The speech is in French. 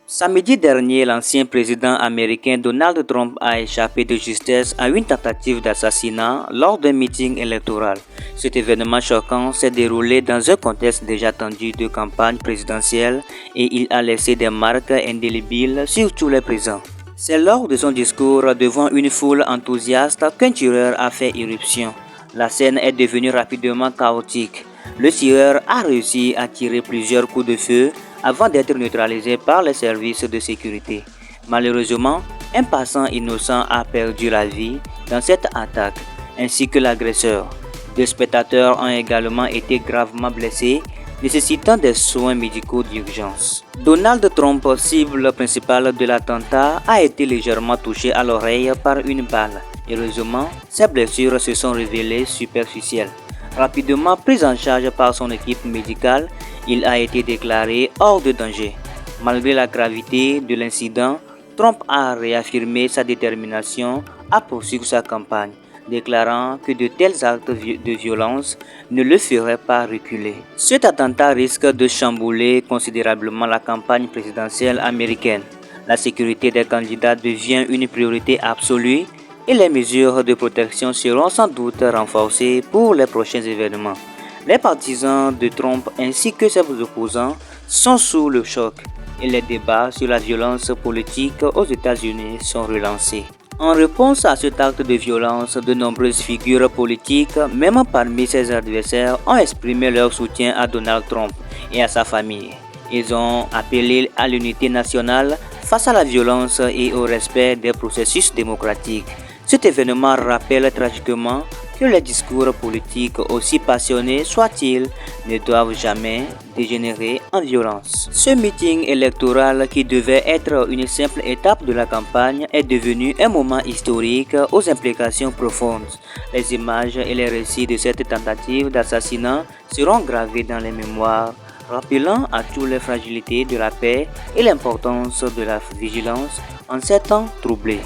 Samedi dernier, l'ancien président américain Donald Trump a échappé de justesse à une tentative d'assassinat lors d'un meeting électoral. Cet événement choquant s'est déroulé dans un contexte déjà tendu de campagne présidentielle et il a laissé des marques indélébiles sur tous les présents. C'est lors de son discours devant une foule enthousiaste qu'un tireur a fait irruption. La scène est devenue rapidement chaotique. Le tireur a réussi à tirer plusieurs coups de feu avant d'être neutralisé par les services de sécurité. Malheureusement, un passant innocent a perdu la vie dans cette attaque, ainsi que l'agresseur. 2 spectateurs ont également été gravement blessés, nécessitant des soins médicaux d'urgence. Donald Trump, cible principale de l'attentat, a été légèrement touché à l'oreille par une balle. Heureusement, ses blessures se sont révélées superficielles. Rapidement pris en charge par son équipe médicale, il a été déclaré hors de danger. Malgré la gravité de l'incident, Trump a réaffirmé sa détermination à poursuivre sa campagne, déclarant que de tels actes de violence ne le feraient pas reculer. Cet attentat risque de chambouler considérablement la campagne présidentielle américaine. La sécurité des candidats devient une priorité absolue et les mesures de protection seront sans doute renforcées pour les prochains événements. Les partisans de Trump ainsi que ses opposants sont sous le choc et les débats sur la violence politique aux États-Unis sont relancés. En réponse à cet acte de violence, de nombreuses figures politiques, même parmi ses adversaires, ont exprimé leur soutien à Donald Trump et à sa famille. Ils ont appelé à l'unité nationale face à la violence et au respect des processus démocratiques. Cet événement rappelle tragiquement que les discours politiques, aussi passionnés soient-ils, ne doivent jamais dégénérer en violence. Ce meeting électoral, qui devait être une simple étape de la campagne, est devenu un moment historique aux implications profondes. Les images et les récits de cette tentative d'assassinat seront gravés dans les mémoires, rappelant à tous les fragilités de la paix et l'importance de la vigilance en ces temps troublés.